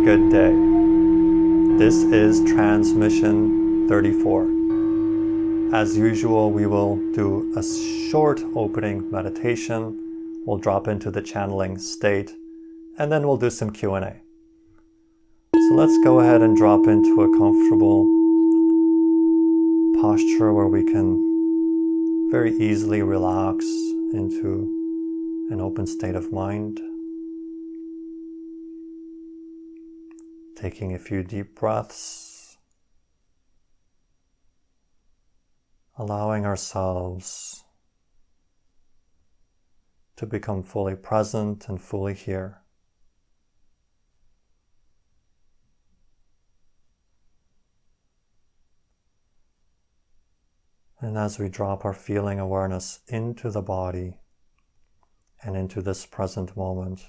good day. This is transmission 34. As usual, we will do a short opening meditation. We'll drop into the channeling state, and then we'll do some Q&A. So let's go ahead and drop into a comfortable posture where we can very easily relax into an open state of mind. Taking a few deep breaths, allowing ourselves to become fully present and fully here. And as we drop our feeling awareness into the body and into this present moment,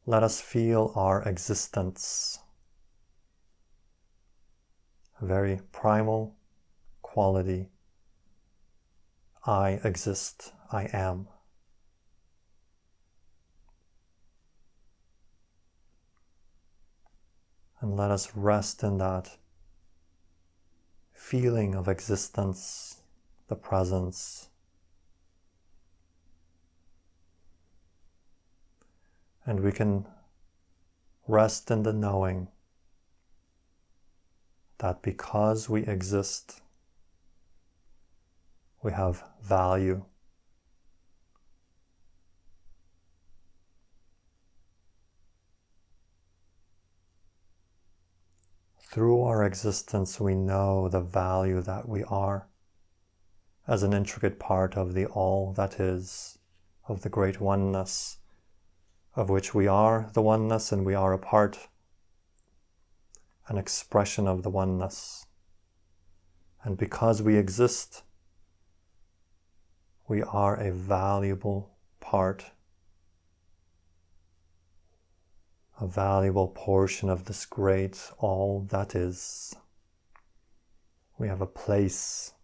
let us feel our existence, a very primal quality. I exist, I am. And let us rest in that feeling of existence, the presence. And we can rest in the knowing that because we exist, we have value. Through our existence, we know the value that we are as an intricate part of the all that is, of the great oneness, of which we are the oneness and we are a part, an expression of the oneness. And because we exist, we are a valuable part, a valuable portion of this great all that is. We have a place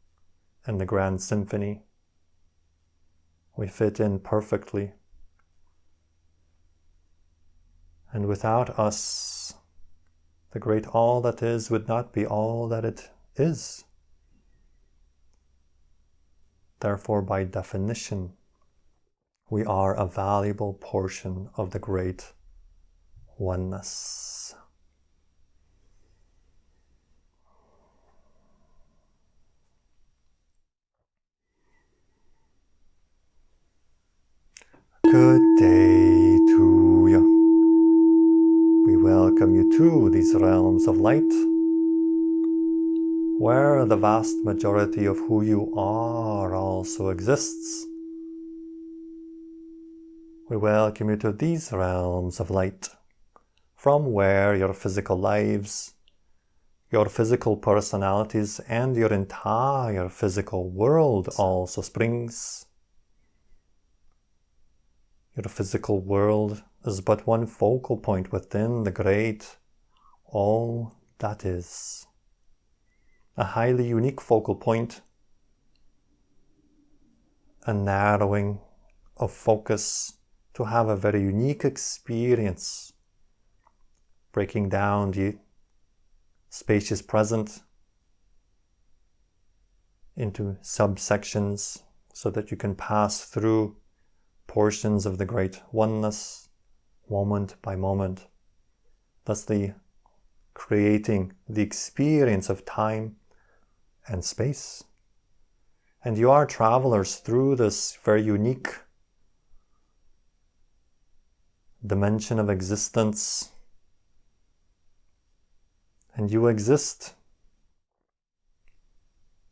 in the grand symphony. We fit in perfectly. And without us, the great all that is would not be all that it is. Therefore, by definition, we are a valuable portion of the great oneness. Good day to you. We welcome you to these realms of light, where the vast majority of who you are also exists. We welcome you to these realms of light, from where your physical lives, your physical personalities, and your entire physical world also springs. Your physical world is but one focal point within the great all that is. A highly unique focal point, a narrowing of focus to have a very unique experience, breaking down the spacious present into subsections so that you can pass through portions of the great oneness, moment by moment, thusly creating the experience of time and space. And you are travelers through this very unique dimension of existence. And you exist.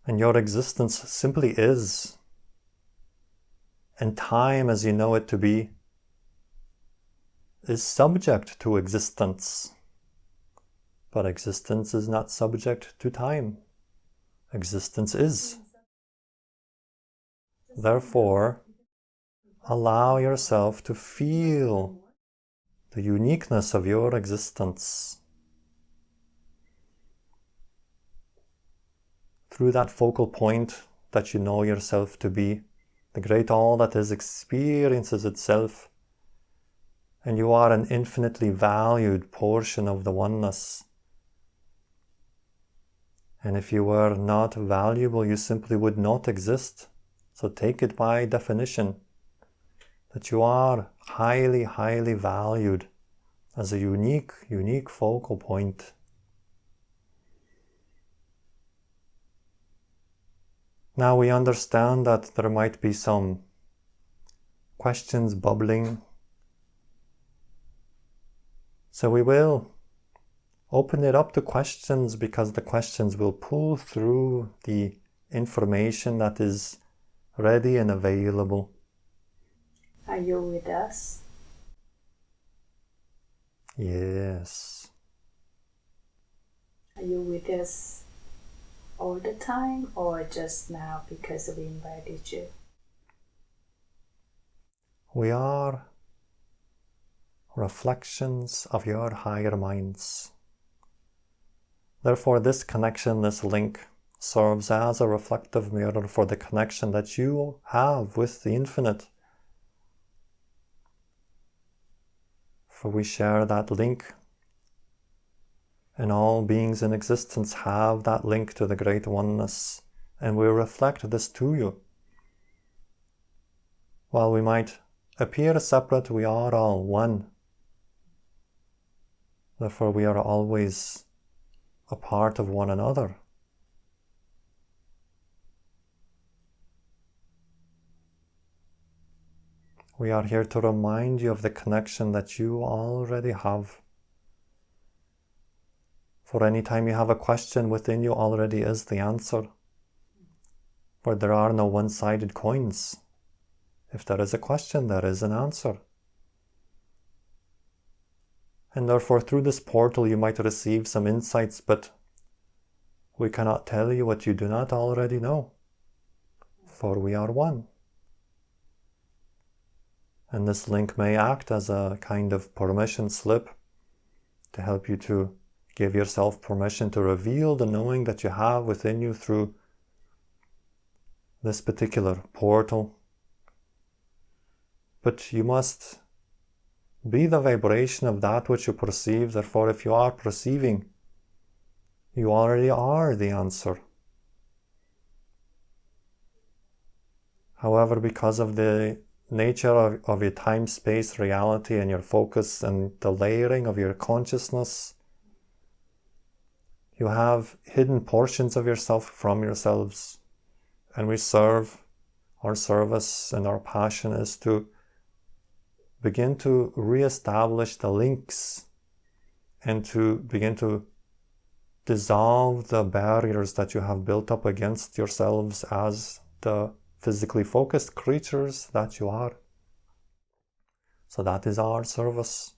And your existence simply is. And time, as you know it to be, is subject to existence. But existence is not subject to time. Existence is. Therefore, allow yourself to feel the uniqueness of your existence. Through that focal point that you know yourself to be, the great all that is experiences itself And you are an infinitely valued portion of the oneness. And if you were not valuable, you simply would not exist. So take it by definition that you are highly, highly valued as a unique focal point. Now we understand that there might be some questions bubbling. So we will open it up to questions, because the questions will pull through the information that is ready and available. Are you with us? Yes. Are you with us all the time, or just now because we invited you? We are reflections of your higher minds. Therefore, this connection, this link, serves as a reflective mirror for the connection that you have with the infinite. For we share that link, and all beings in existence have that link to the great oneness, and we reflect this to you. While we might appear separate, we are all one. Therefore, we are always a part of one another. We are here to remind you of the connection that you already have. For any time you have a question, within you already is the answer. For there are no one-sided coins. If there is a question, there is an answer. And therefore, through this portal, you might receive some insights, but we cannot tell you what you do not already know. For we are one. And this link may act as a kind of permission slip to help you to give yourself permission to reveal the knowing that you have within you through this particular portal. But you must be the vibration of that which you perceive. Therefore, if you are perceiving, you already are the answer. However, because of the nature of your time-space reality and your focus and the layering of your consciousness, you have hidden portions of yourself from yourselves. And our service and our passion is to begin to re-establish the links and to begin to dissolve the barriers that you have built up against yourselves as the physically focused creatures that you are. So that is our service.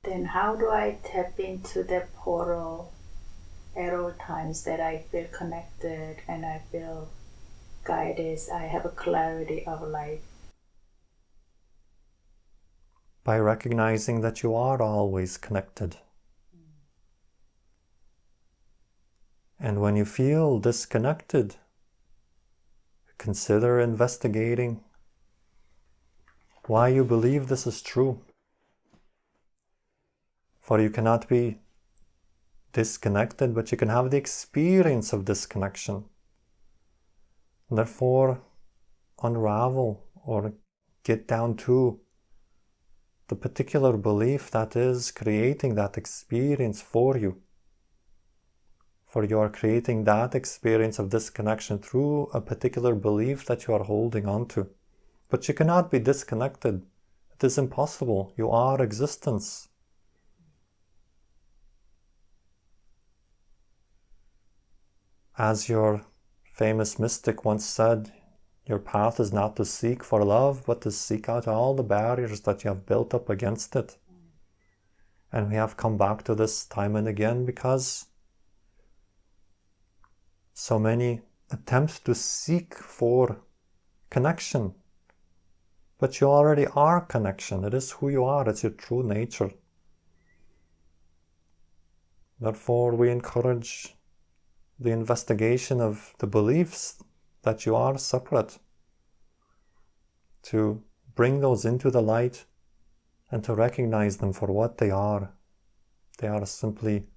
Then how do I tap into the portal at all times that I feel connected and I feel guided, I have a clarity of life? By recognizing that you are always connected. And when you feel disconnected, consider investigating why you believe this is true. For you cannot be disconnected, but you can have the experience of disconnection. Therefore, unravel or get down to the particular belief that is creating that experience for you. For you are creating that experience of disconnection through a particular belief that you are holding on to. But you cannot be disconnected. It is impossible. You are existence. As your famous mystic once said, your path is not to seek for love, but to seek out all the barriers that you have built up against it. And we have come back to this time and again because so many attempt to seek for connection. But you already are connection. It is who you are. It's your true nature. Therefore, we encourage the investigation of the beliefs that you are separate, to bring those into the light and to recognize them for what they are. They are simply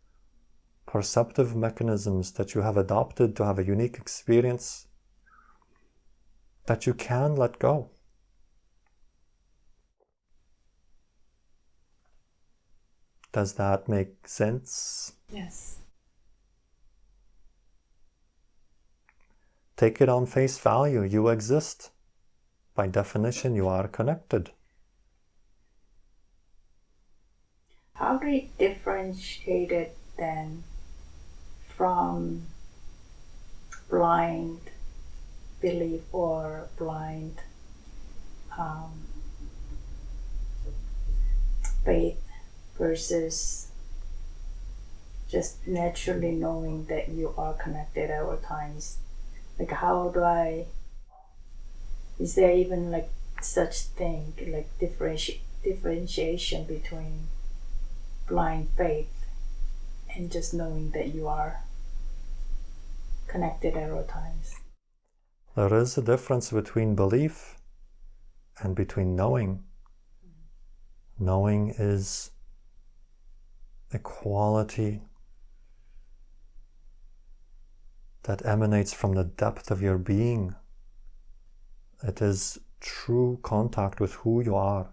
perceptive mechanisms that you have adopted to have a unique experience that you can let go. Does that make sense? Yes. Take it on face value. You exist. By definition, you are connected. How do you differentiate it then from blind belief or blind faith versus just naturally knowing that you are connected at all times? Like, how do I, is there even like such thing, like differentiation between blind faith and just knowing that you are connected at all times? There is a difference between belief and between knowing. Knowing is a quality that emanates from the depth of your being. It is true contact with who you are.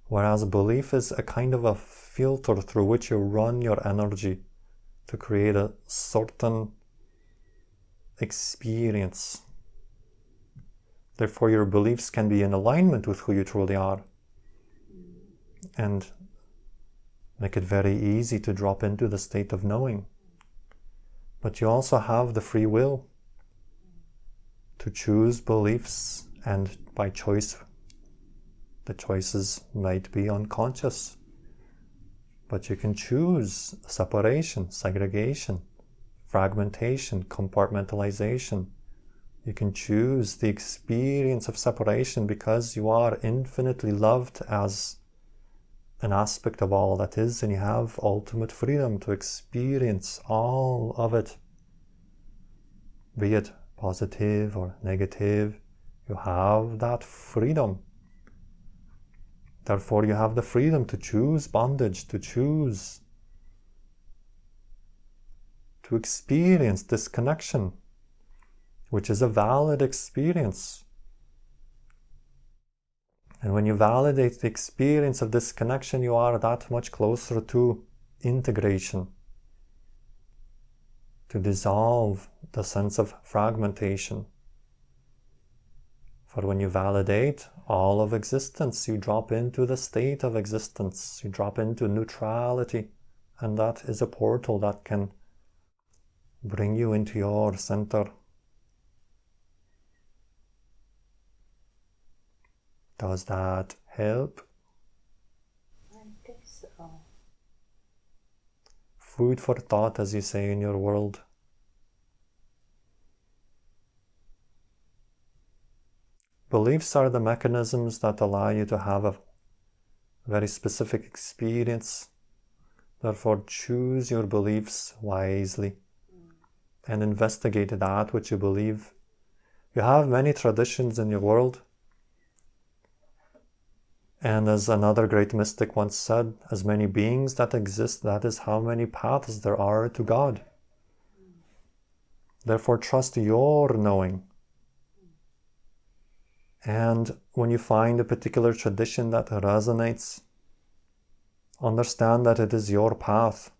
Whereas belief is a kind of a filter through which you run your energy to create a certain experience. Therefore, your beliefs can be in alignment with who you truly are and make it very easy to drop into the state of knowing. But you also have the free will to choose beliefs, and by choice, the choices might be unconscious. But you can choose separation, segregation, fragmentation, compartmentalization. You can choose the experience of separation because you are infinitely loved as an aspect of all that is, and you have ultimate freedom to experience all of it, be it positive or negative. You have that freedom. Therefore, you have the freedom to choose bondage, to choose to experience disconnection, which is a valid experience. And when you validate the experience of disconnection, you are that much closer to integration, to dissolve the sense of fragmentation. For when you validate all of existence, you drop into the state of existence, you drop into neutrality, and that is a portal that can bring you into your center. Does that help? I think so. Food for thought, as you say in your world. Beliefs are the mechanisms that allow you to have a very specific experience. Therefore, choose your beliefs wisely and investigate that which you believe. You have many traditions in your world. And as another great mystic once said, as many beings that exist, that is how many paths there are to God. Therefore, trust your knowing. And when you find a particular tradition that resonates, understand that it is your path.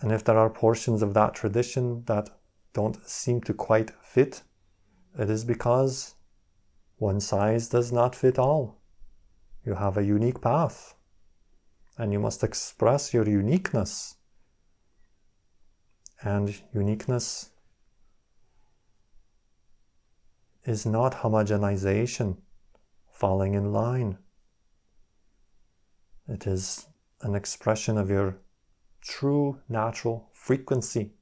And if there are portions of that tradition that don't seem to quite fit, it is because one size does not fit all. You have a unique path, and you must express your uniqueness. And uniqueness is not homogenization, falling in line. It is an expression of your true natural frequency,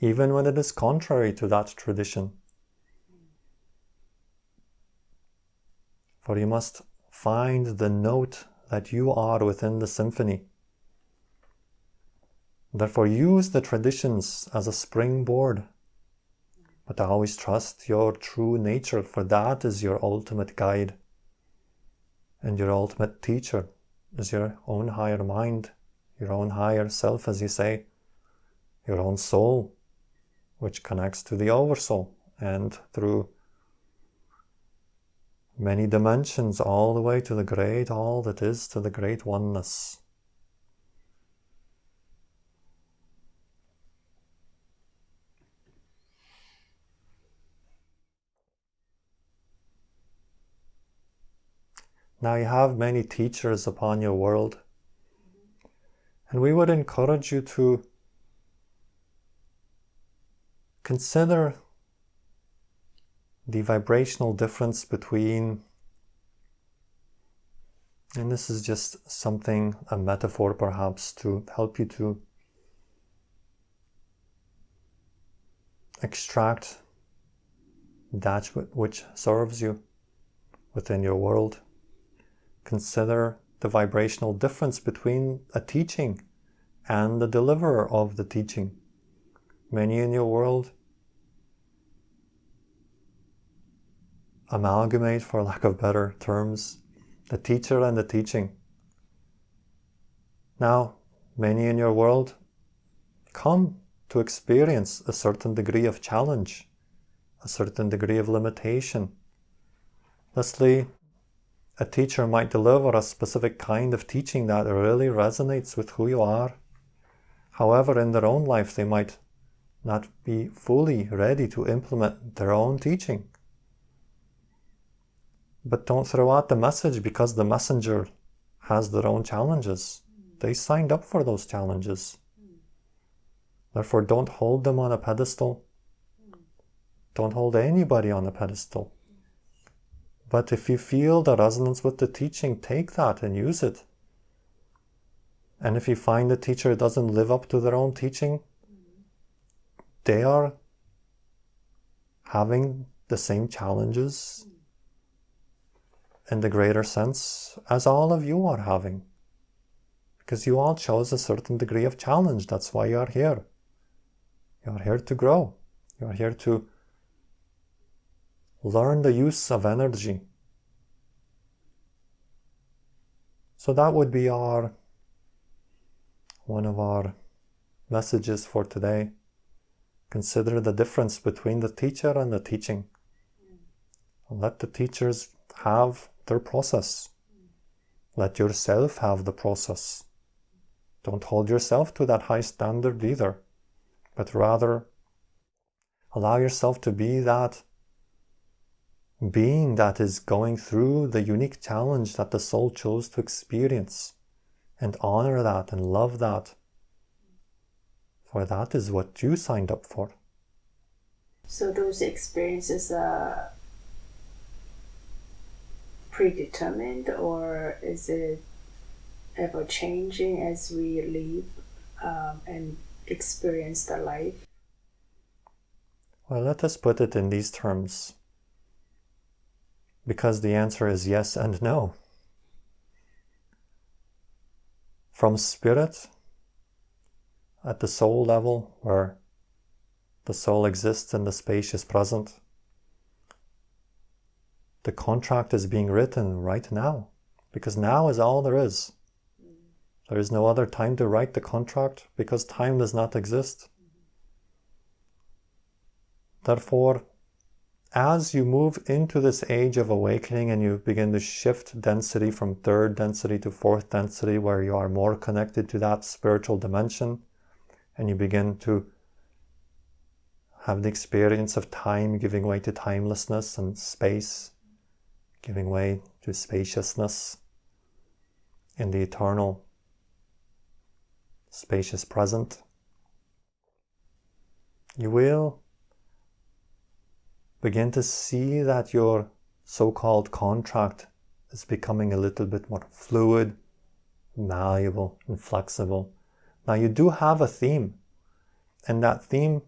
even when it is contrary to that tradition. For you must find the note that you are within the symphony. Therefore, use the traditions as a springboard, but always trust your true nature, for that is your ultimate guide. And your ultimate teacher is your own higher mind, your own higher self, as you say, your own soul, which connects to the oversoul and through many dimensions all the way to the great all that is, to the great oneness. Now you have many teachers upon your world, and we would encourage you to consider the vibrational difference between, and this is just something, a metaphor perhaps, to help you to extract that which serves you within your world. Consider the vibrational difference between a teaching and the deliverer of the teaching. Many in your world amalgamate, for lack of better terms, the teacher and the teaching. Now, many in your world come to experience a certain degree of challenge, a certain degree of limitation. Thusly, a teacher might deliver a specific kind of teaching that really resonates with who you are. However, in their own life, they might not be fully ready to implement their own teaching. But don't throw out the message because the messenger has their own challenges. They signed up for those challenges. Therefore, don't hold them on a pedestal. Don't hold anybody on a pedestal. But if you feel the resonance with the teaching, take that and use it. And if you find the teacher doesn't live up to their own teaching, they are having the same challenges in the greater sense as all of you are having. Because you all chose a certain degree of challenge. That's why you are here. You are here to grow. You are here to learn the use of energy. So that would be one of our messages for today. Consider the difference between the teacher and the teaching. Let the teachers have their process. Let yourself have the process. Don't hold yourself to that high standard either, but rather allow yourself to be that being that is going through the unique challenge that the soul chose to experience, and honor that and love that, for that is what you signed up for. So those experiences are predetermined, or is it ever changing as we live and experience the life? Well, let us put it in these terms, because the answer is yes and no. From spirit, at the soul level, where the soul exists in the spacious present, the contract is being written right now, because now is all there is. There is no other time to write the contract, because time does not exist. Therefore, as you move into this age of awakening and you begin to shift density from third density to fourth density, where you are more connected to that spiritual dimension, and you begin to have the experience of time giving way to timelessness and space giving way to spaciousness in the eternal spacious present, you will begin to see that your so-called contract is becoming a little bit more fluid, malleable, and flexible. Now you do have a theme, and that theme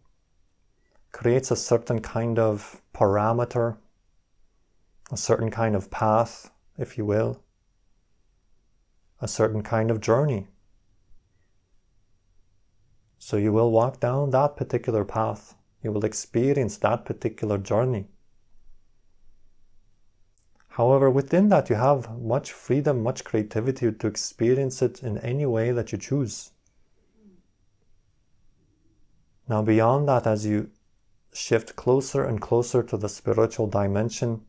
creates a certain kind of parameter, a certain kind of path, if you will, a certain kind of journey. So you will walk down that particular path. You will experience that particular journey. However, within that you have much freedom, much creativity to experience it in any way that you choose. Now beyond that, as you shift closer and closer to the spiritual dimension,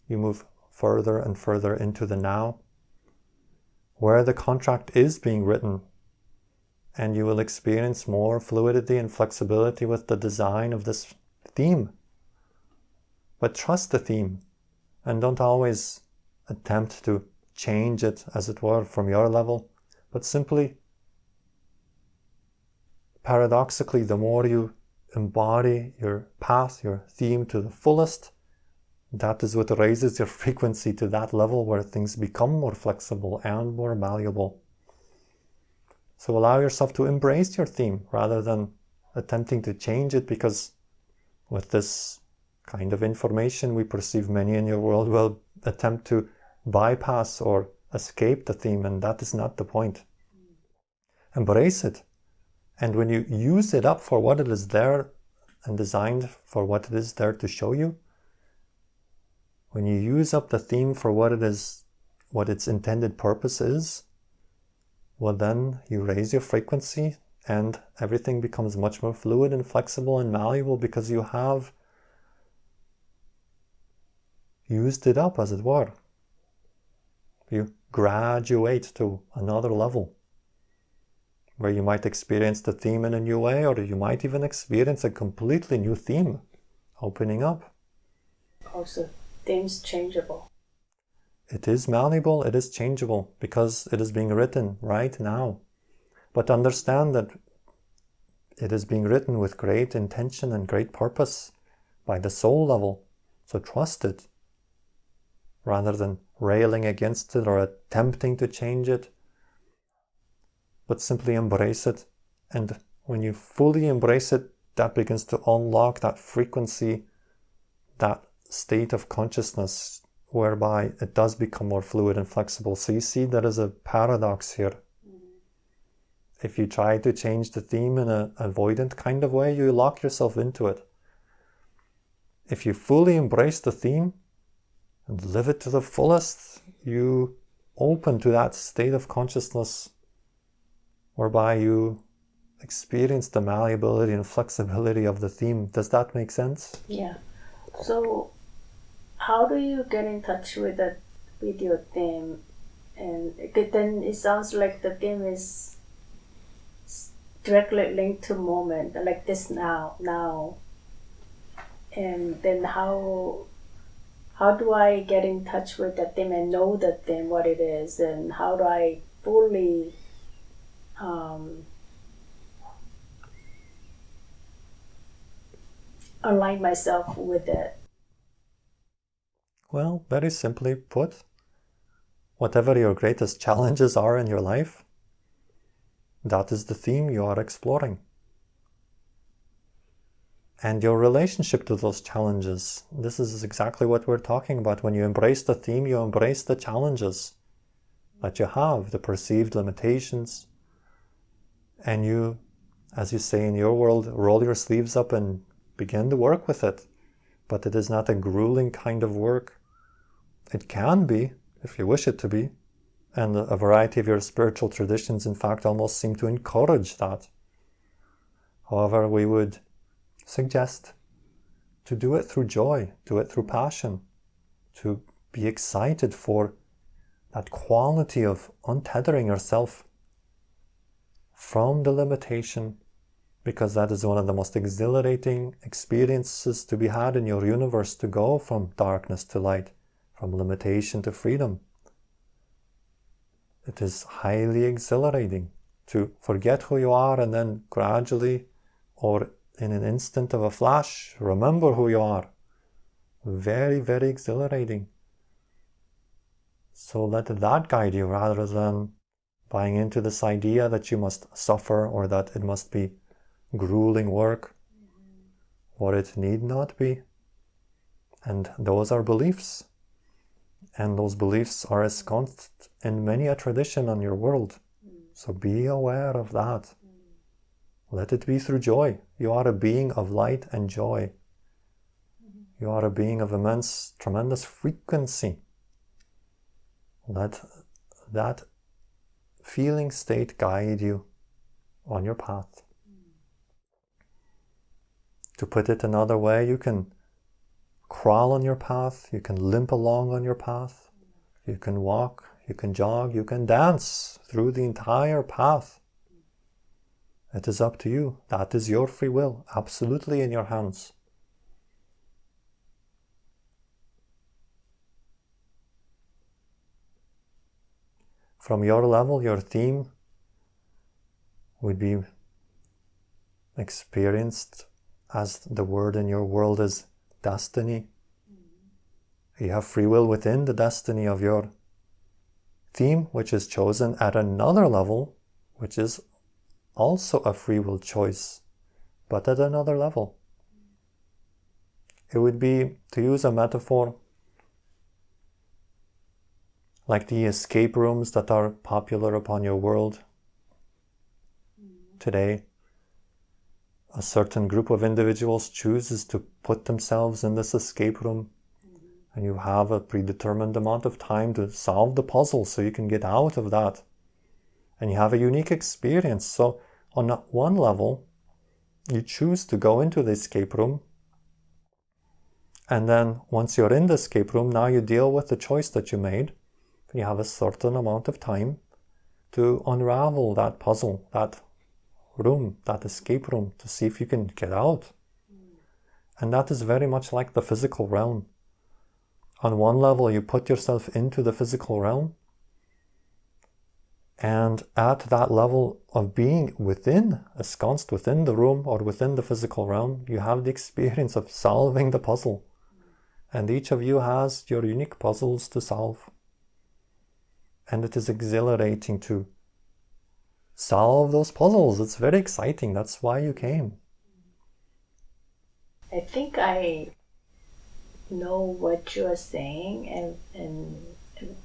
you move further and further into the now, where the contract is being written, and you will experience more fluidity and flexibility with the design of this theme. But trust the theme, and don't always attempt to change it, as it were, from your level, but simply, paradoxically, the more you embody your path, your theme to the fullest, that is what raises your frequency to that level where things become more flexible and more malleable. So allow yourself to embrace your theme rather than attempting to change it, because with this kind of information we perceive many in your world will attempt to bypass or escape the theme, and that is not the point. Embrace it. And when you use it up for what it is there and designed for what it is there to show you, when you use up the theme for what it is, what its intended purpose is, well then you raise your frequency and everything becomes much more fluid and flexible and malleable, because you have used it up, as it were. You graduate to another level, where you might experience the theme in a new way, or you might even experience a completely new theme opening up. Also, theme's changeable. It is malleable, it is changeable, because it is being written right now. But understand that it is being written with great intention and great purpose by the soul level. So trust it, rather than railing against it or attempting to change it. But simply embrace it. And when you fully embrace it, that begins to unlock that frequency, that state of consciousness, whereby it does become more fluid and flexible. So you see, there is a paradox here. If you try to change the theme in an avoidant kind of way, you lock yourself into it. If you fully embrace the theme and live it to the fullest, you open to that state of consciousness whereby you experience the malleability and flexibility of the theme. Does that make sense? Yeah. So how do you get in touch with your theme? And then it sounds like the theme is directly linked to moment, like this now. And then how do I get in touch with the theme and know the theme, what it is, and how do I fully align myself with it? Well, very simply put, whatever your greatest challenges are in your life, that is the theme you are exploring. And your relationship to those challenges, this is exactly what we're talking about. When you embrace the theme, you embrace the challenges that you have, the perceived limitations, and you, as you say in your world, roll your sleeves up and begin to work with it. But it is not a grueling kind of work. It can be, if you wish it to be, and a variety of your spiritual traditions, in fact, almost seem to encourage that. However, we would suggest to do it through joy, do it through passion, to be excited for that quality of untethering yourself from the limitation, because that is one of the most exhilarating experiences to be had in your universe, to go from darkness to light, from limitation to freedom. It is highly exhilarating to forget who you are and then gradually, or in an instant of a flash, remember who you are. Very, very exhilarating. So let that guide you, rather than buying into this idea that you must suffer or that it must be grueling work, or it need not be. And those are beliefs. And those beliefs are ensconced in many a tradition on your world. So be aware of that. Let it be through joy. You are a being of light and joy. You are a being of immense, tremendous frequency. Let that feeling state guide you on your path. To put it another way, you can crawl on your path, you can limp along on your path, you can walk, you can jog, you can dance through the entire path. It is up to you. That is your free will, absolutely in your hands. From your level, your theme would be experienced as the word in your world is destiny. You have free will within the destiny of your theme, which is chosen at another level, which is also a free will choice, but at another level. It would be, to use a metaphor, like the escape rooms that are popular upon your world today. A certain group of individuals chooses to put themselves in this escape room, and you have a predetermined amount of time to solve the puzzle so you can get out of that. And you have a unique experience. So on one level, you choose to go into the escape room, and then once you're in the escape room, now you deal with the choice that you made. You have a certain amount of time to unravel that puzzle, that room, that escape room, to see if you can get out. And that is very much like the physical realm. On one level, you put yourself into the physical realm, and at that level of being within, ensconced within the room or within the physical realm, you have the experience of solving the puzzle. And each of you has your unique puzzles to solve. And it is exhilarating to solve those puzzles. It's very exciting. That's why you came. I think I know what you are saying, and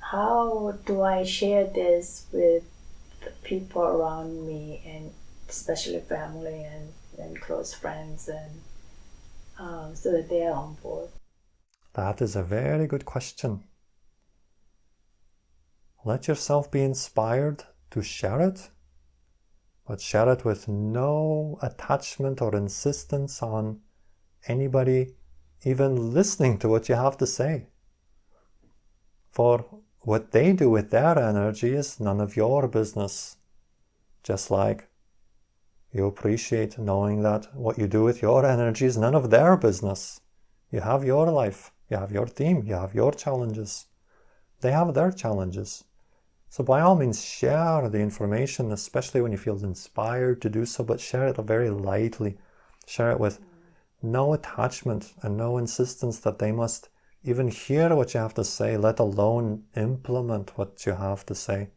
how do I share this with the people around me, and especially family and close friends, and so that they are on board? That is a very good question. Let yourself be inspired to share it, but share it with no attachment or insistence on anybody even listening to what you have to say. For what they do with their energy is none of your business. Just like you appreciate knowing that what you do with your energy is none of their business. You have your life, you have your theme, you have your challenges. They have their challenges. So by all means, share the information, especially when you feel inspired to do so, but share it very lightly. Share it with no attachment and no insistence that they must even hear what you have to say, let alone implement what you have to say.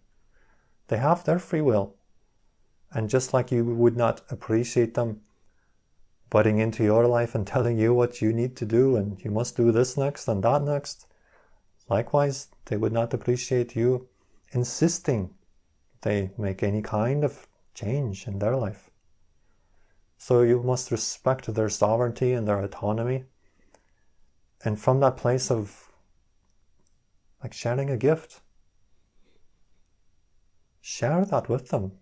They have their free will. And just like you would not appreciate them butting into your life and telling you what you need to do, and you must do this next and that next, likewise, they would not appreciate you insisting they make any kind of change in their life. So you must respect their sovereignty and their autonomy. And from that place of like sharing a gift, share that with them.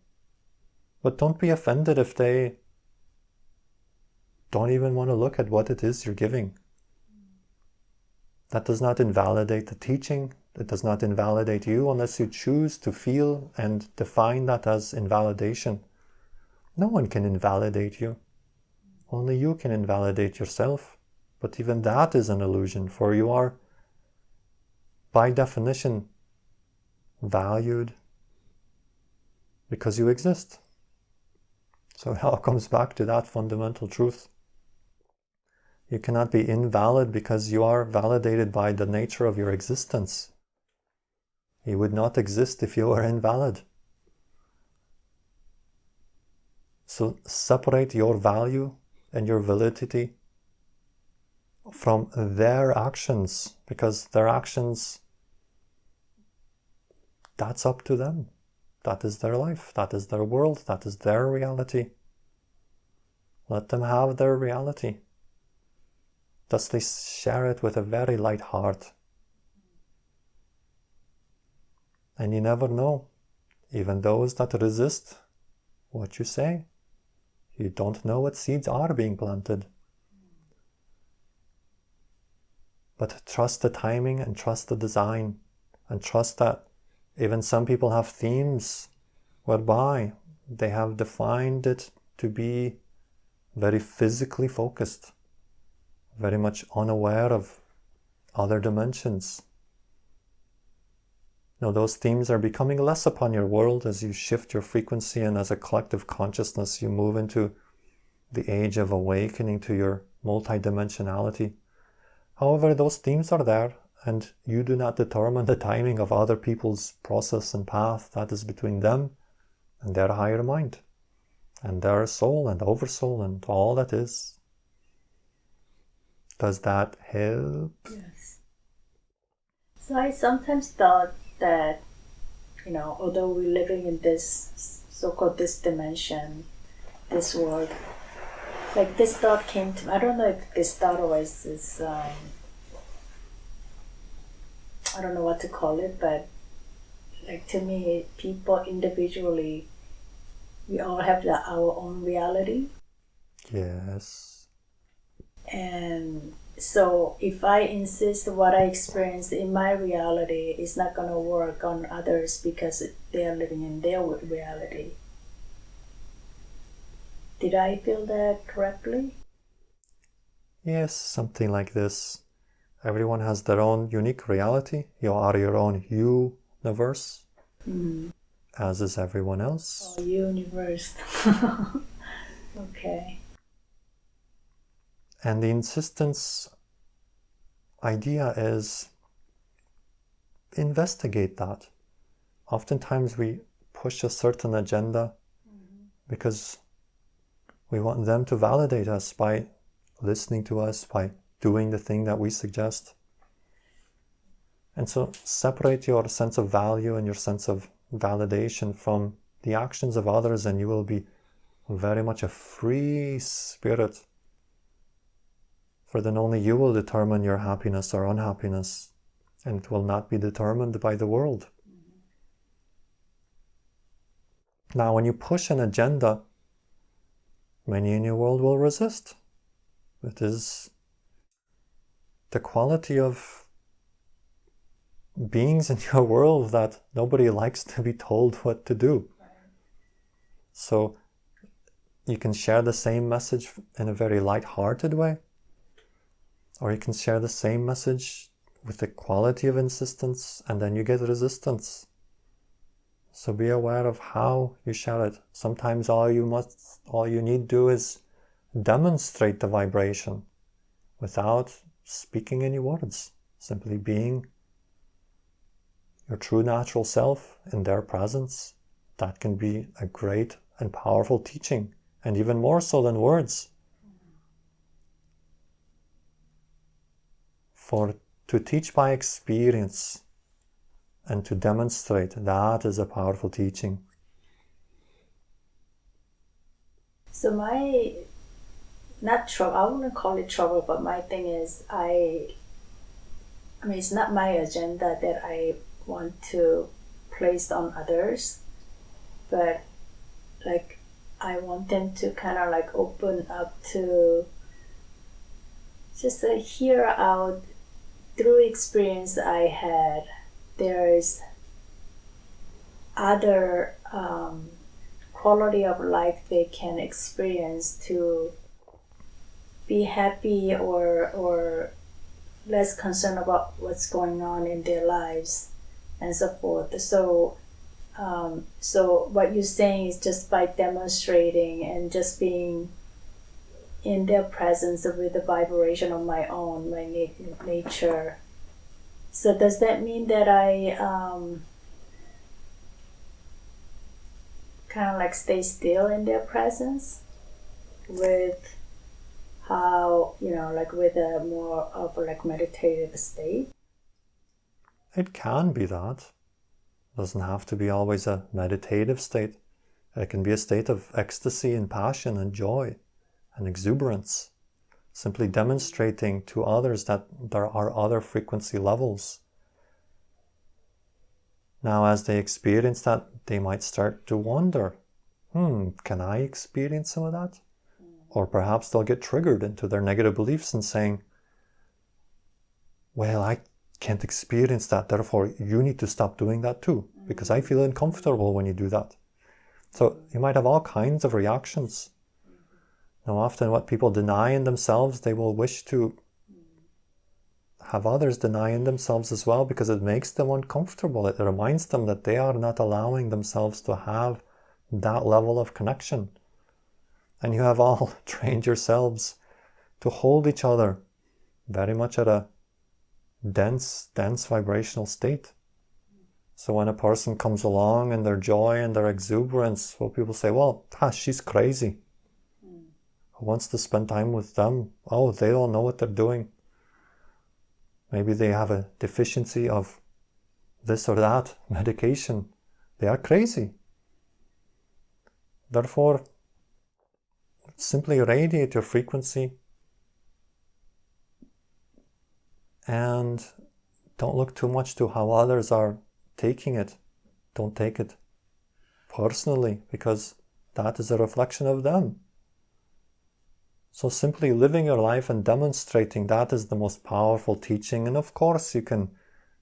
But don't be offended if they don't even want to look at what it is you're giving. That does not invalidate the teaching. It does not invalidate you unless you choose to feel and define that as invalidation. No one can invalidate you. Only you can invalidate yourself. But even that is an illusion, for you are, by definition, valued because you exist. So it all comes back to that fundamental truth. You cannot be invalid because you are validated by the nature of your existence. You would not exist if you were invalid. So separate your value and your validity from their actions, because their actions, that's up to them. That is their life, that is their world, that is their reality. Let them have their reality. Thusly share it with a very light heart. And you never know, even those that resist what you say, you don't know what seeds are being planted. But trust the timing and trust the design, and trust that even some people have themes whereby they have defined it to be very physically focused, very much unaware of other dimensions. Now, those themes are becoming less upon your world as you shift your frequency, and as a collective consciousness you move into the age of awakening to your multidimensionality. However, those themes are there, and you do not determine the timing of other people's process and path. That is between them and their higher mind, and their soul and oversoul and all that is. Does that help? Yes. So I sometimes thought that, although we're living in this so-called this dimension, this world, like this thought came to me. I don't know if this thought always is, I don't know what to call it, but like to me, people individually, we all have our own reality. Yes. And so if I insist what I experience in my reality is not going to work on others because they are living in their reality. Did I feel that correctly? Yes, something like this. Everyone has their own unique reality. You are your own universe, as is everyone else. Oh, universe. Okay. And the insistence idea is investigate that. Oftentimes we push a certain agenda because we want them to validate us by listening to us, by doing the thing that we suggest. And so separate your sense of value and your sense of validation from the actions of others, and you will be very much a free spirit. For then only you will determine your happiness or unhappiness, and it will not be determined by the world. Now, when you push an agenda, many in your world will resist. It is the quality of beings in your world that nobody likes to be told what to do. So you can share the same message in a very light-hearted way, or you can share the same message with the quality of insistence, and then you get resistance. So be aware of how you share it. Sometimes all you need to do is demonstrate the vibration without speaking any words, simply being your true natural self in their presence. That can be a great and powerful teaching, and even more so than words. For to teach by experience and to demonstrate, that is a powerful teaching. So I wouldn't call it trouble, but my thing is, it's not my agenda that I want to place on others, but like I want them to kind of like open up to just hear out through experience I had. There is other quality of life they can experience to be happy or less concerned about what's going on in their lives and so forth. So what you're saying is just by demonstrating and just being in their presence with the vibration of my own, my nature. So does that mean that I kind of like stay still in their presence with how, like with a more of a like meditative state? It can be that. It doesn't have to be always a meditative state. It can be a state of ecstasy and passion and joy and exuberance. Simply demonstrating to others that there are other frequency levels. Now, as they experience that, they might start to wonder, can I experience some of that? Or perhaps they'll get triggered into their negative beliefs and saying, well, I can't experience that, therefore you need to stop doing that too, because I feel uncomfortable when you do that. So you might have all kinds of reactions. Now, often what people deny in themselves, they will wish to have others deny in themselves as well, because it makes them uncomfortable. It reminds them that they are not allowing themselves to have that level of connection. And you have all trained yourselves to hold each other very much at a dense vibrational state. So when a person comes along in their joy and their exuberance, well, people say, well, she's crazy. Who wants to spend time with them? Oh, they don't know what they're doing. Maybe they have a deficiency of this or that medication. They are crazy. Therefore, simply radiate your frequency and don't look too much to how others are taking it. Don't take it personally, because that is a reflection of them. So simply living your life and demonstrating that is the most powerful teaching. And of course you can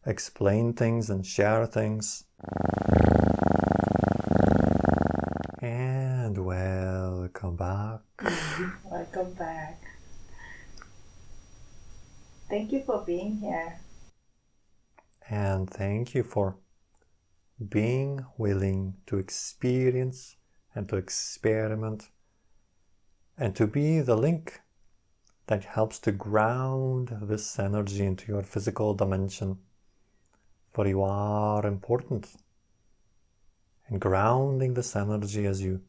explain things and share things. And welcome back. Welcome back. Thank you for being here. And thank you for being willing to experience and to experiment and to be the link that helps to ground this energy into your physical dimension. For you are important in grounding this energy as you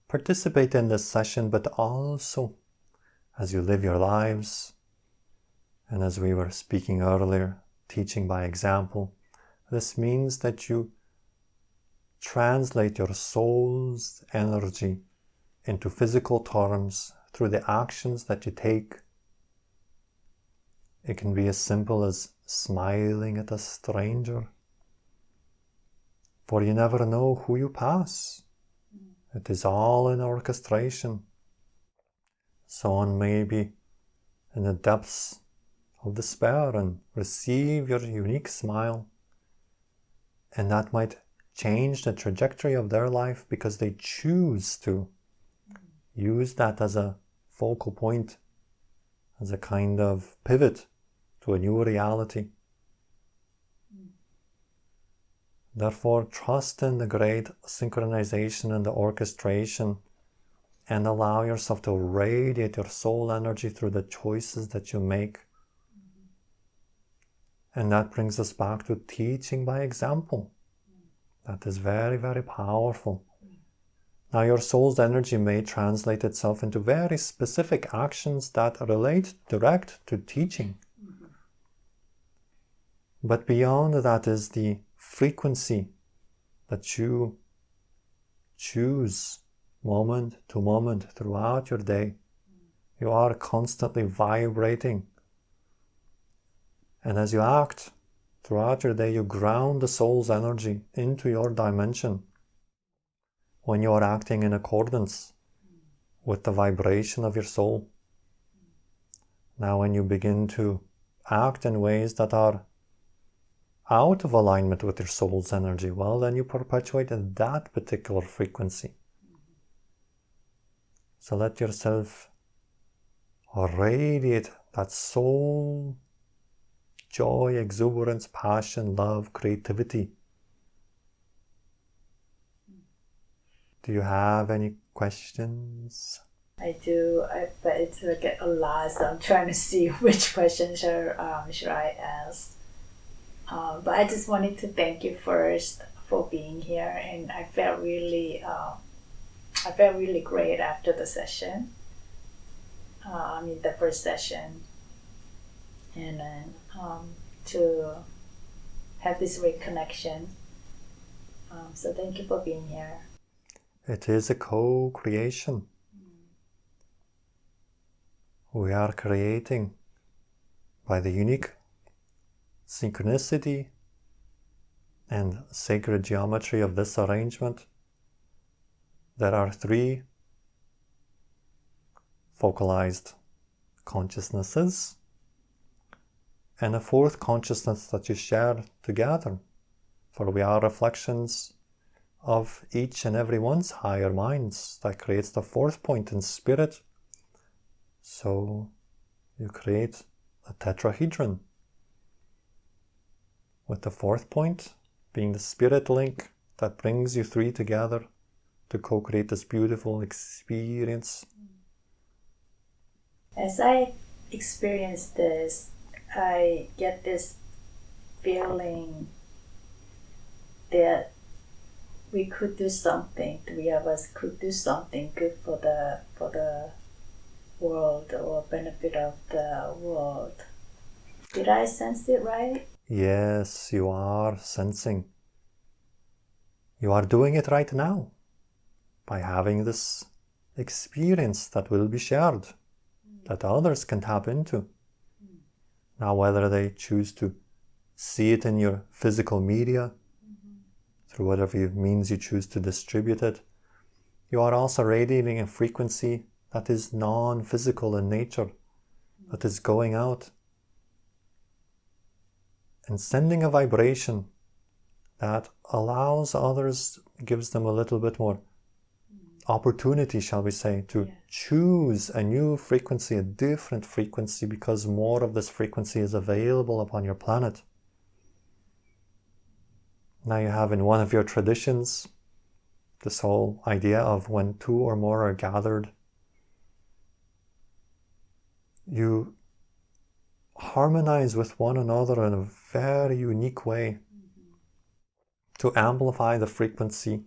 participate in this session, but also as you live your lives. And as we were speaking earlier, teaching by example, this means that you translate your soul's energy into physical terms through the actions that you take. It can be as simple as smiling at a stranger, for you never know who you pass. It is all in orchestration. Someone may be in the depths of despair and receive your unique smile, and that might change the trajectory of their life because they choose to use that as a focal point, as a kind of pivot to a new reality. Therefore, trust in the great synchronization and the orchestration, and allow yourself to radiate your soul energy through the choices that you make. And that brings us back to teaching by example. That is very, very powerful. Now, your soul's energy may translate itself into very specific actions that relate direct to teaching. But beyond that is the frequency that you choose moment to moment throughout your day. You are constantly vibrating. And as you act throughout your day, you ground the soul's energy into your dimension. When you are acting in accordance with the vibration of your soul. Now, when you begin to act in ways that are out of alignment with your soul's energy, well, then you perpetuate that particular frequency. So let yourself radiate that soul, joy, exuberance, passion, love, creativity. Do you have any questions? I do, but it's like a lot, so I'm trying to see which question should I ask. But I just wanted to thank you first for being here, and I felt really great after the session. The first session, and then to have this reconnection. So thank you for being here. It is a co-creation. We are creating by the unique synchronicity and sacred geometry of this arrangement, there are 3 focalized consciousnesses and a 4th consciousness that you share together, for we are reflections of each and every one's higher minds. That creates the 4th point in spirit. So you create a tetrahedron, with the 4th point being the spirit link that brings you 3 together to co-create this beautiful experience. As I experience this, I get this feeling that we could do something, 3 of us could do something good for the world or benefit of the world. Did I sense it right? Yes, you are sensing. You are doing it right now by having this experience that will be shared, that others can tap into. Now, whether they choose to see it in your physical media, through whatever means you choose to distribute it, you are also radiating a frequency that is non-physical in nature, that is going out and sending a vibration that allows others, gives them a little bit more opportunity, shall we say, to choose a new frequency, a different frequency, because more of this frequency is available upon your planet. Now you have in one of your traditions this whole idea of when 2 or more are gathered, you harmonize with one another in a very unique way to amplify the frequency,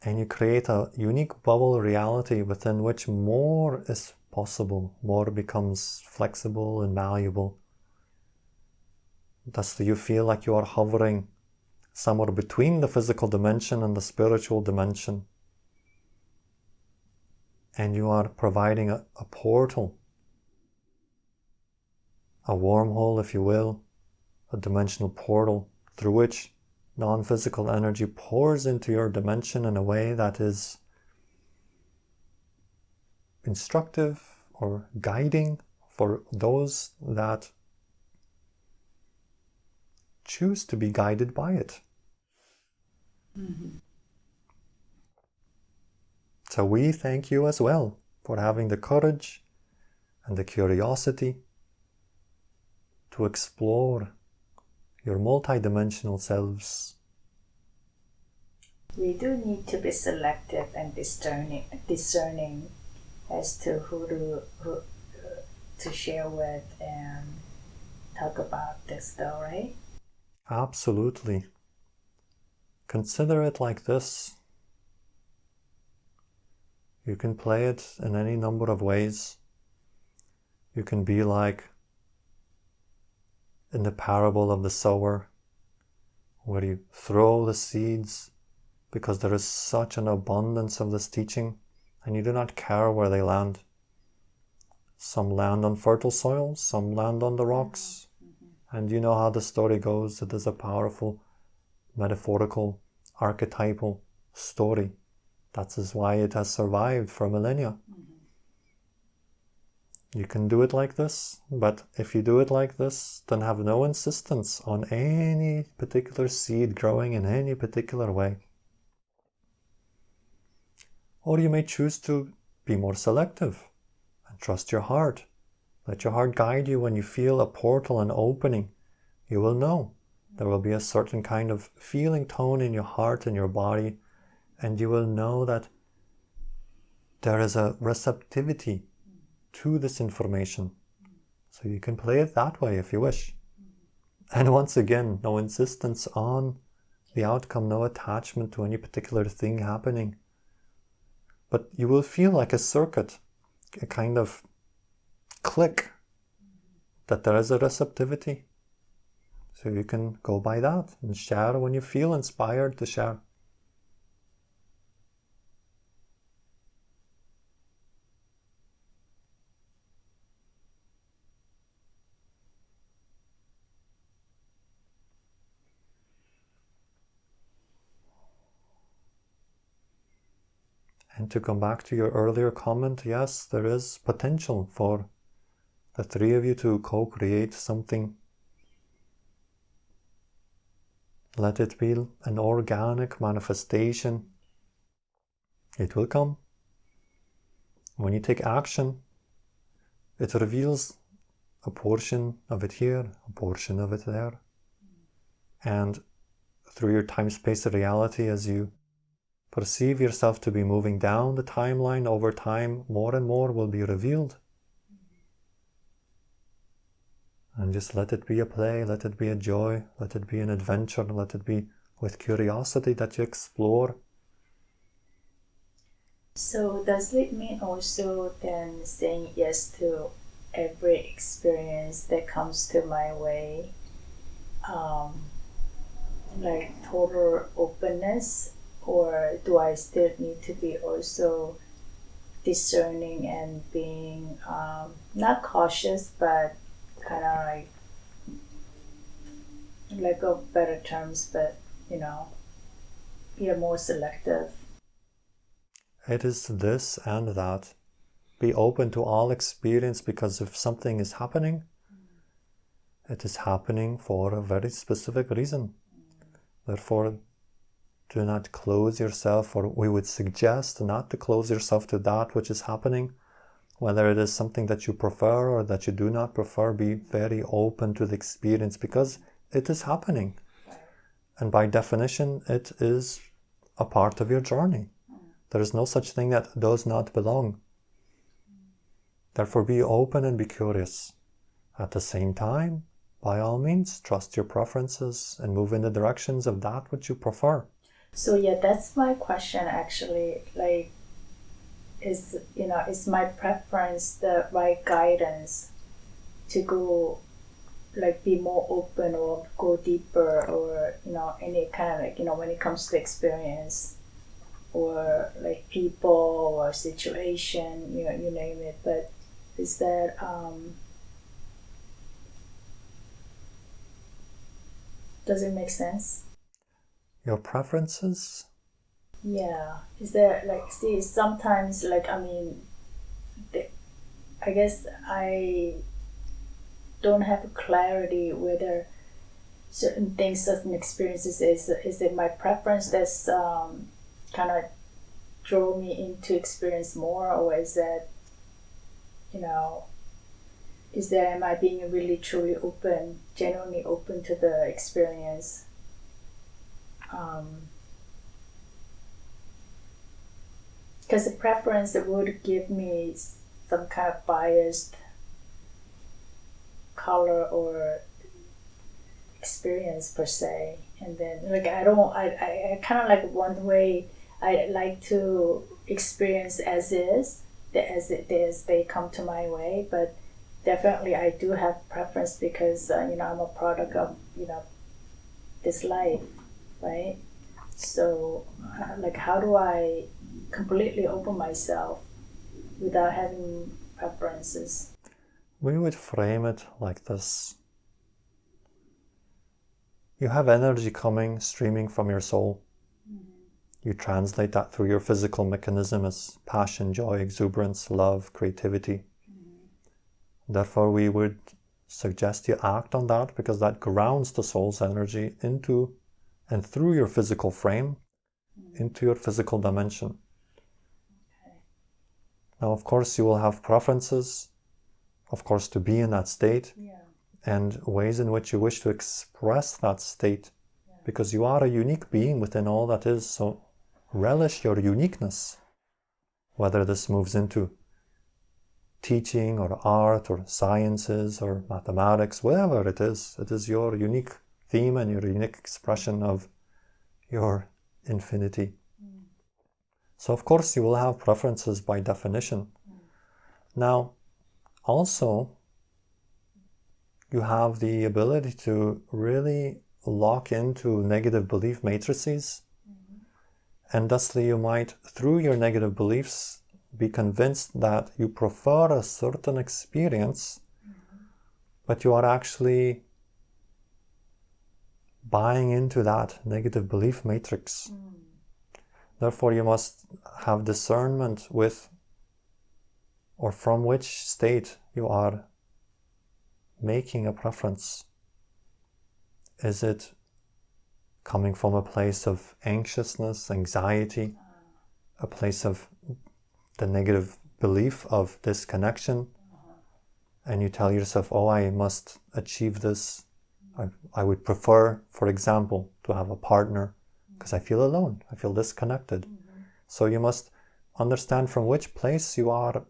and you create a unique bubble reality within which more is possible, more becomes flexible and malleable. Thus you feel like you are hovering somewhere between the physical dimension and the spiritual dimension, and you are providing a portal, a wormhole, if you will, a dimensional portal through which non-physical energy pours into your dimension in a way that is instructive or guiding for those that choose to be guided by it. So we thank you as well for having the courage and the curiosity to explore your multidimensional selves. We do need to be selective and discerning as to who to share with and talk about this, though, right? Absolutely. Consider it like this. You can play it in any number of ways. You can be like in the parable of the sower, where you throw the seeds because there is such an abundance of this teaching, and you do not care where they land. Some land on fertile soil, some land on the rocks. And you know how the story goes. It is a powerful, metaphorical, archetypal story. That is why it has survived for millennia. You can do it like this, but if you do it like this, then have no insistence on any particular seed growing in any particular way. Or you may choose to be more selective and trust your heart. Let your heart guide you. When you feel a portal, an opening, you will know. There will be a certain kind of feeling tone in your heart and your body, and you will know that there is a receptivity to this information. So you can play it that way if you wish. And once again, no insistence on the outcome, no attachment to any particular thing happening. But you will feel like a circuit, a kind of click, that there is a receptivity. So you can go by that and share when you feel inspired to share. And to come back to your earlier comment, yes, there is potential for the three of you to co-create something. Let it be an organic manifestation. It will come. When you take action, it reveals a portion of it here, a portion of it there. And through your time-space reality, as you perceive yourself to be moving down the timeline over time, more and more will be revealed. And just let it be a play, let it be a joy, let it be an adventure, let it be with curiosity that you explore. So does it mean also then saying yes to every experience that comes to my way, like total openness, or do I still need to be also discerning and being not cautious, but kind of like of better terms, but be more selective? It is this and that. Be open to all experience, because if something is happening, it is happening for a very specific reason. Therefore, do not close yourself, or we would suggest not to close yourself to that which is happening. Whether it is something that you prefer or that you do not prefer, be very open to the experience, because it is happening. And by definition, it is a part of your journey. There is no such thing that does not belong. Therefore, be open and be curious. At the same time, by all means, trust your preferences and move in the directions of that which you prefer. So yeah, that's my question actually. Like, is my preference the right guidance to go, like, be more open or go deeper, or any kind of when it comes to experience or like people or situation, you name it. But is that does it make sense? Your preferences? Yeah. Is there sometimes I guess I don't have clarity whether certain things, certain experiences is it my preference that's kind of draw me into experience more, or is that am I being really truly open, genuinely open to the experience? Because the preference would give me some kind of biased color or experience per se, and then I kind of like one way I like to experience as is, as they come to my way, but definitely I do have preference because I'm a product of this life, right? So how do I completely open myself without having preferences? We would frame it like this. You have energy coming, streaming from your soul. You translate that through your physical mechanism as passion, joy, exuberance, love, creativity. Therefore, we would suggest you act on that, because that grounds the soul's energy into and through your physical frame into your physical dimension. Okay. Now, of course, you will have preferences, of course, to be in that state, and ways in which you wish to express that state, because you are a unique being within all that is. So relish your uniqueness, whether this moves into teaching or art or sciences or mathematics, whatever it is your unique theme and your unique expression of your infinity. So of course you will have preferences by definition. Now, also, you have the ability to really lock into negative belief matrices, and thusly you might, through your negative beliefs, be convinced that you prefer a certain experience, but you are actually buying into that negative belief matrix. Therefore, you must have discernment with or from which state you are making a preference. Is it coming from a place of anxiousness, anxiety, a place of the negative belief of disconnection, and you tell yourself, oh, I must achieve this. I would prefer, for example, to have a partner because I feel alone, I feel disconnected. So you must understand from which place you are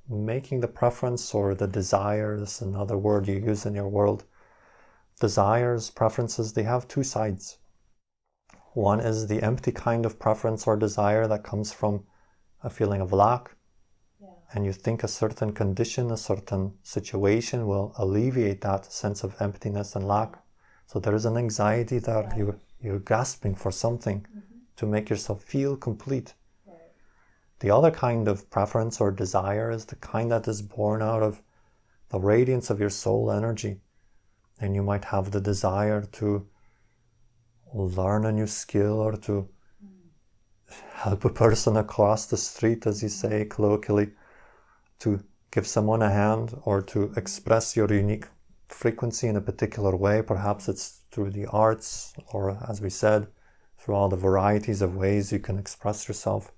making the preference or the desires, another word you use in your world. Desires, preferences, they have two sides. One is the empty kind of preference or desire that comes from a feeling of lack. And you think a certain condition, a certain situation will alleviate that sense of emptiness and lack. So there is an anxiety that you're grasping for something to make yourself feel complete. The other kind of preference or desire is the kind that is born out of the radiance of your soul energy. And you might have the desire to learn a new skill or to help a person across the street, as you say colloquially, to give someone a hand or to express your unique frequency in a particular way. Perhaps it's through the arts or, as we said, through all the varieties of ways you can express yourself.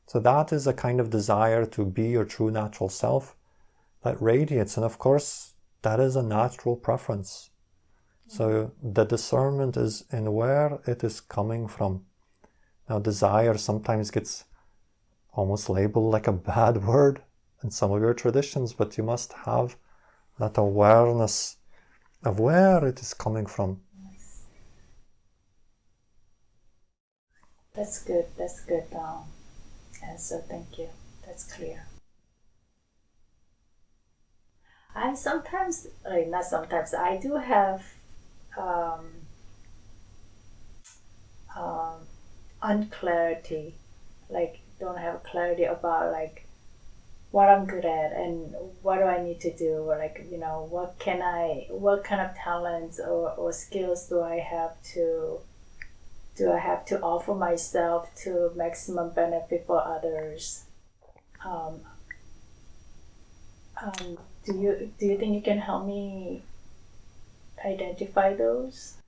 So that is a kind of desire to be your true natural self that radiates. And of course, that is a natural preference. So the discernment is in where it is coming from. Now, desire sometimes gets almost labeled like a bad word in some of your traditions, but you must have that awareness of where it is coming from. That's good answer, thank you. That's clear. I do have unclarity, like don't have clarity about like what I'm good at and what do I need to do, or like, you know, what kind of talents or skills do I have to offer myself to maximum benefit for others. Do you think you can help me identify those?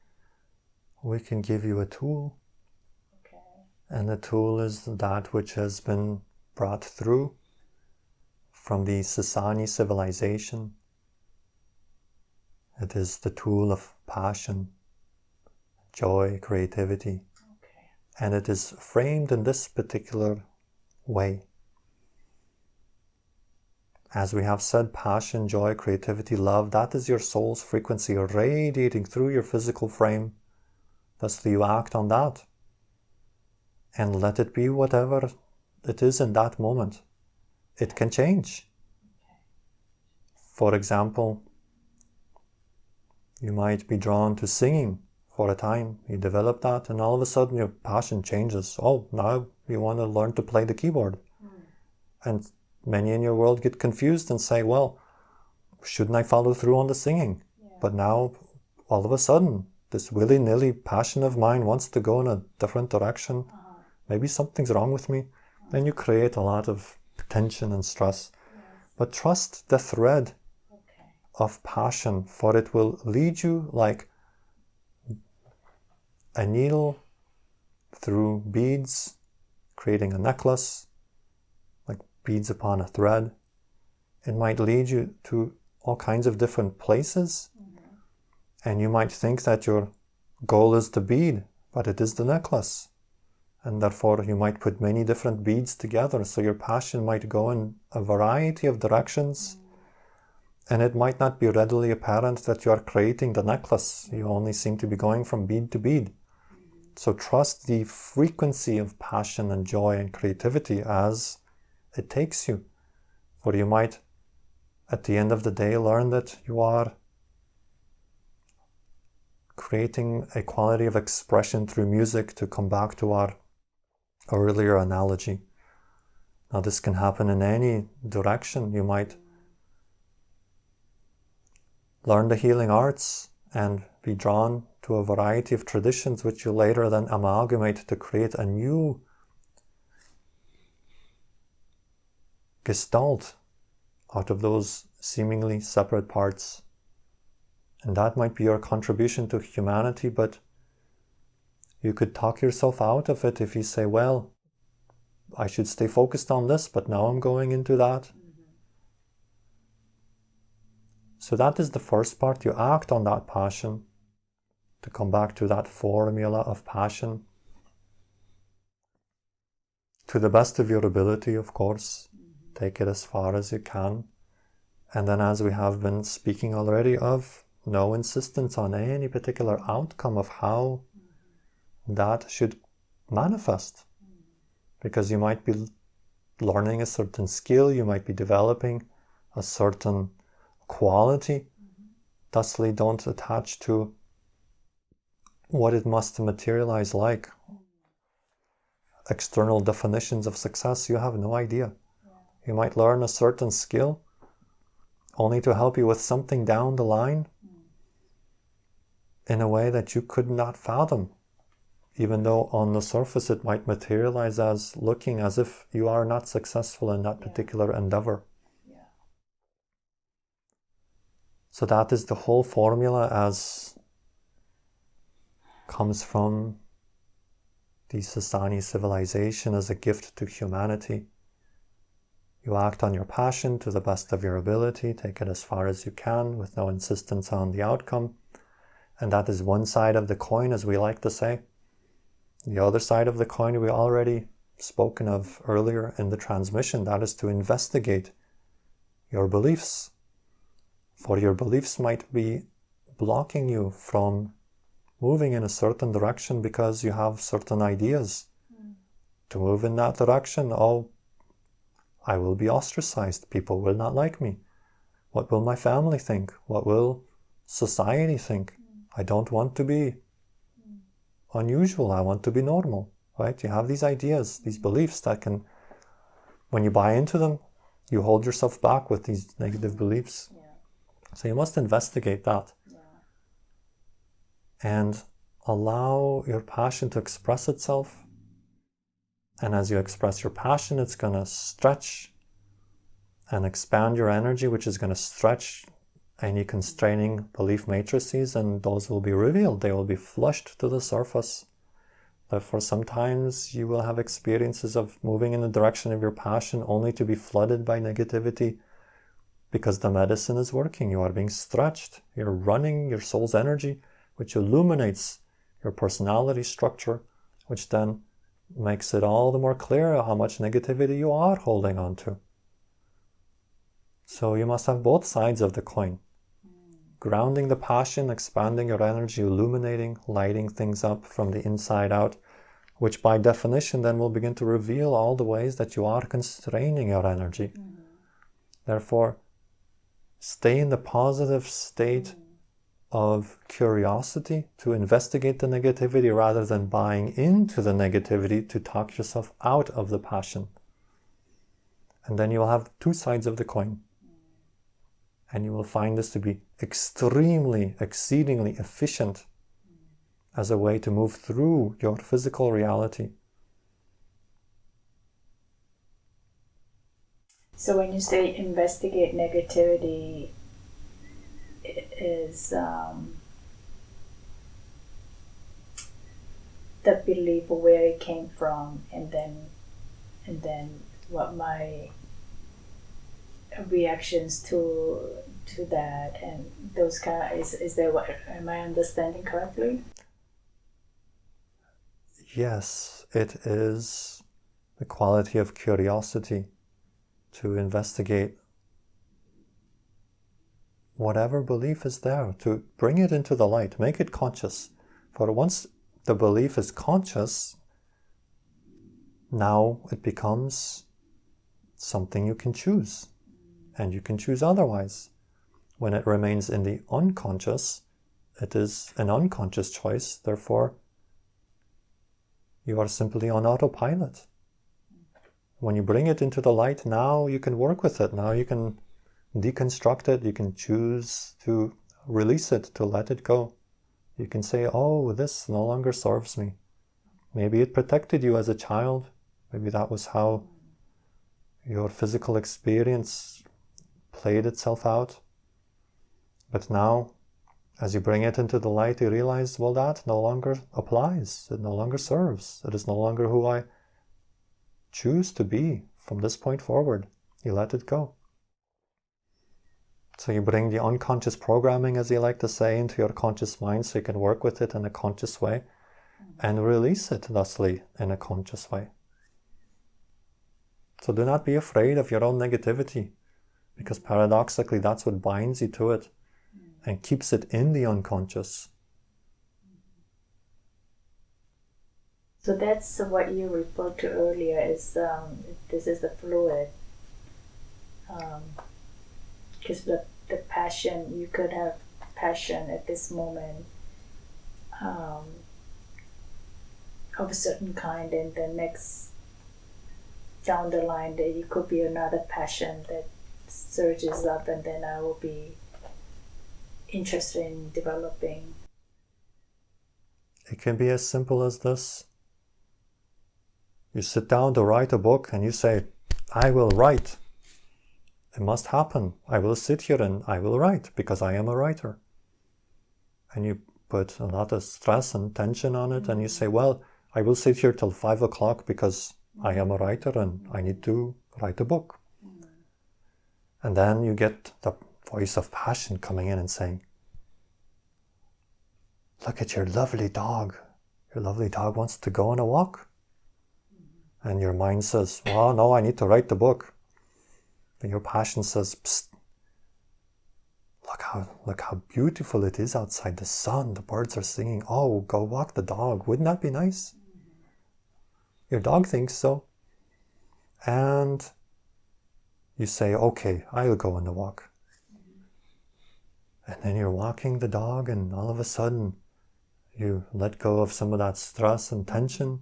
We can give you a tool. Okay. And the tool is that which has been brought through from the Sasani civilization. It is the tool of passion, joy, creativity. Okay. And it is framed in this particular way. As we have said, passion, joy, creativity, love, that is your soul's frequency radiating through your physical frame. Thusly you act on that. And let it be whatever it is in that moment. It can change. Okay. For example, you might be drawn to singing for a time. You develop that and all of a sudden your passion changes. Oh, now you want to learn to play the keyboard. And many in your world get confused and say, well, shouldn't I follow through on the singing? Yeah. But now, all of a sudden, this willy-nilly passion of mine wants to go in a different direction. Maybe something's wrong with me. Then you create a lot of tension and stress. Yes. But trust the thread of passion, for it will lead you like a needle through beads, creating a necklace, like beads upon a thread. It might lead you to all kinds of different places. And you might think that your goal is the bead, but it is the necklace. And therefore you might put many different beads together. So your passion might go in a variety of directions. And it might not be readily apparent that you are creating the necklace. You only seem to be going from bead to bead. So trust the frequency of passion and joy and creativity as it takes you. For you might, at the end of the day, learn that you are creating a quality of expression through music, to come back to our earlier analogy. Now this can happen in any direction. You might learn the healing arts and be drawn to a variety of traditions which you later then amalgamate to create a new gestalt out of those seemingly separate parts. And that might be your contribution to humanity, but you could talk yourself out of it if you say, well, I should stay focused on this, but now I'm going into that. So that is the first part. You act on that passion. To come back to that formula of passion, to the best of your ability, of course, take it as far as you can. And then, as we have been speaking already of, no insistence on any particular outcome of how that should manifest. Because you might be learning a certain skill, you might be developing a certain quality. Thusly, don't attach to what it must materialize like. External definitions of success, you have no idea. You might learn a certain skill only to help you with something down the line in a way that you could not fathom, even though on the surface it might materialize as looking as if you are not successful in that particular endeavor. So that is the whole formula as comes from the Sasani civilization as a gift to humanity. You act on your passion to the best of your ability, take it as far as you can with no insistence on the outcome. And that is one side of the coin, as we like to say. The other side of the coin we already spoken of earlier in the transmission, that is to investigate your beliefs. For your beliefs might be blocking you from moving in a certain direction because you have certain ideas. To move in that direction, oh, I will be ostracized. People will not like me. What will my family think? What will society think? I don't want to be unusual. I want to be normal, right? You have these ideas, these beliefs that can, when you buy into them, you hold yourself back with these negative beliefs. So you must investigate that. And allow your passion to express itself. And as you express your passion, it's going to stretch and expand your energy, which is going to stretch any constraining belief matrices, and those will be revealed. They will be flushed to the surface. Therefore, sometimes you will have experiences of moving in the direction of your passion only to be flooded by negativity because the medicine is working. You are being stretched. You're running your soul's energy, which illuminates your personality structure, which then makes it all the more clear how much negativity you are holding on to. So you must have both sides of the coin. Grounding the passion, expanding your energy, illuminating, lighting things up from the inside out, which by definition then will begin to reveal all the ways that you are constraining your energy. Therefore, stay in the positive state of curiosity to investigate the negativity rather than buying into the negativity to talk yourself out of the passion. And then you will have two sides of the coin. And you will find this to be extremely, exceedingly efficient as a way to move through your physical reality. So when you say investigate negativity, it is the belief of where it came from, and then what my reactions to that, and those kind of, is there, what am I understanding correctly? Yes, it is the quality of curiosity to investigate whatever belief is there, to bring it into the light, make it conscious. For once the belief is conscious, now it becomes something you can choose, and you can choose otherwise. When it remains in the unconscious, it is an unconscious choice, therefore you are simply on autopilot. When you bring it into the light, now you can work with it, now you can deconstruct it, you can choose to release it, to let it go. You can say, oh, this no longer serves me. Maybe it protected you as a child. Maybe that was how your physical experience played itself out. But now, as you bring it into the light, you realize, well, that no longer applies. It no longer serves. It is no longer who I choose to be from this point forward. You let it go. So you bring the unconscious programming, as you like to say, into your conscious mind so you can work with it in a conscious way and release it thusly in a conscious way. So do not be afraid of your own negativity, because paradoxically that's what binds you to it and keeps it in the unconscious. So that's what you referred to earlier, is this is the fluid. Because the passion, you could have passion at this moment of a certain kind, and the next down the line there could be another passion that surges up, and then I will be interested in developing. It can be as simple as this. You sit down to write a book and you say, I will write. It must happen. I will sit here and I will write because I am a writer. And you put a lot of stress and tension on it, and you say, well, I will sit here till 5 o'clock because I am a writer and I need to write a book. And then you get the voice of passion coming in and saying, look at your lovely dog. Your lovely dog wants to go on a walk. And your mind says, well, no, I need to write the book. And your passion says, psst, look how beautiful it is outside. The sun, the birds are singing. Oh, go walk the dog. Wouldn't that be nice? Your dog thinks so. And you say, okay, I'll go on the walk. And then you're walking the dog, and all of a sudden you let go of some of that stress and tension.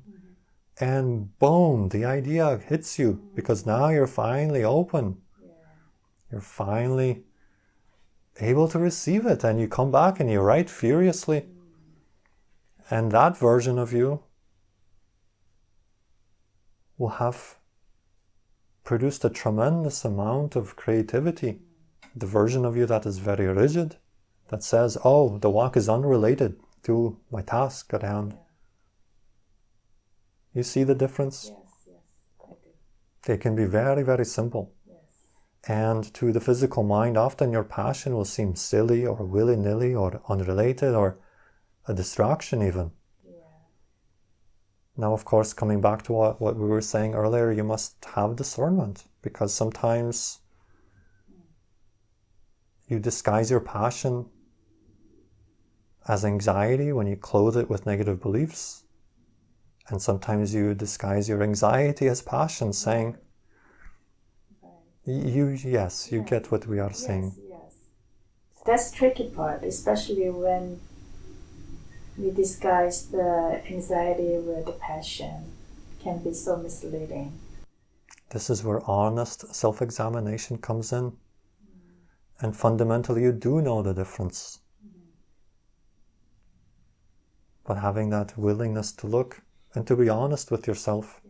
And boom, the idea hits you, because now you're finally open. You're finally able to receive it, and you come back and you write furiously. And that version of you will have produced a tremendous amount of creativity. The version of you that is very rigid, that says, oh, the walk is unrelated to my task at hand. You see the difference? Yes, I do. They can be very, very simple. Yes. And to the physical mind, often your passion will seem silly or willy-nilly or unrelated or a distraction even. Yeah. Now, of course, coming back to what we were saying earlier, you must have discernment, because sometimes you disguise your passion as anxiety when you clothe it with negative beliefs. And sometimes you disguise your anxiety as passion, saying, you get what we are saying. Yes. That's the tricky part, especially when we disguise the anxiety with the passion. It can be so misleading. This is where honest self-examination comes in. And fundamentally, you do know the difference. But having that willingness to look and to be honest with yourself,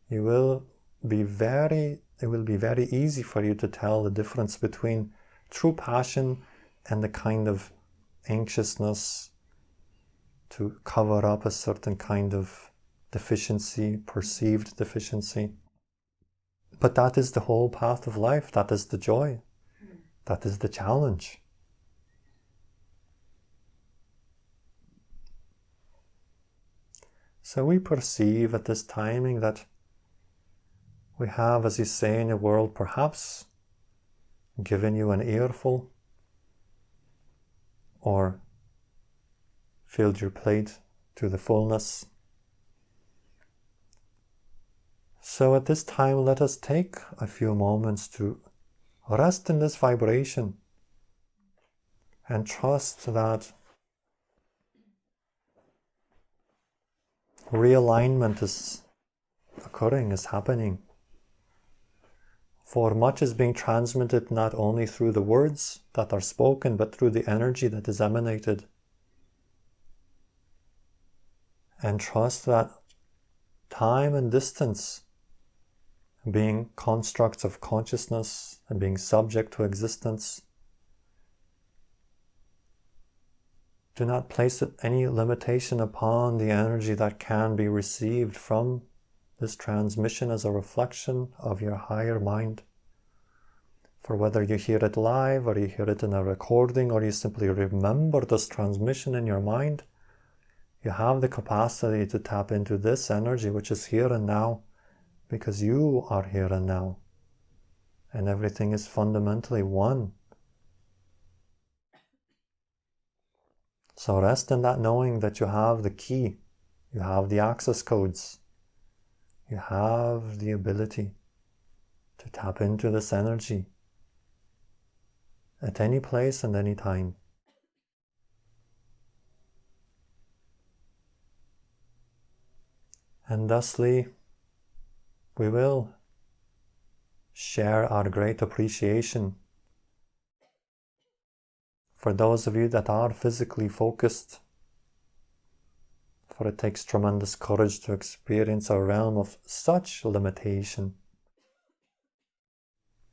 it will be very easy for you to tell the difference between true passion and the kind of anxiousness to cover up a certain kind of deficiency, perceived deficiency. But that is the whole path of life. That is the joy. That is the challenge. So we perceive at this timing that we have, as you say in your world, perhaps given you an earful or filled your plate to the fullness. So at this time, let us take a few moments to rest in this vibration and trust that realignment is occurring, is happening. For much is being transmitted not only through the words that are spoken, but through the energy that is emanated. And trust that time and distance being constructs of consciousness and being subject to existence, do not place any limitation upon the energy that can be received from this transmission as a reflection of your higher mind. For whether you hear it live, or you hear it in a recording, or you simply remember this transmission in your mind, you have the capacity to tap into this energy which is here and now, because you are here and now. And everything is fundamentally one. So rest in that knowing that you have the key, you have the access codes, you have the ability to tap into this energy at any place and any time. And thusly, we will share our great appreciation for those of you that are physically focused, for it takes tremendous courage to experience a realm of such limitation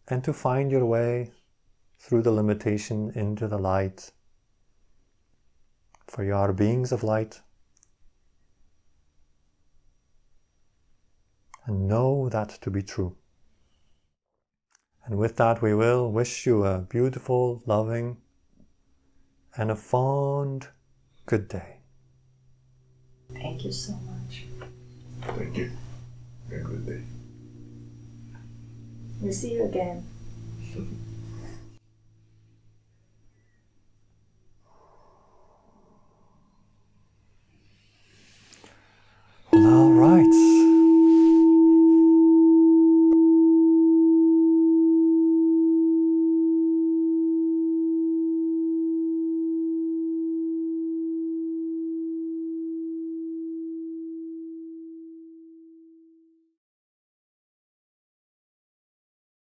and to find your way through the limitation into the light. For you are beings of light, and know that to be true. And with that, we will wish you a beautiful, loving, and a fond good day. Thank you so much. Thank you. Have a good day. We'll see you again.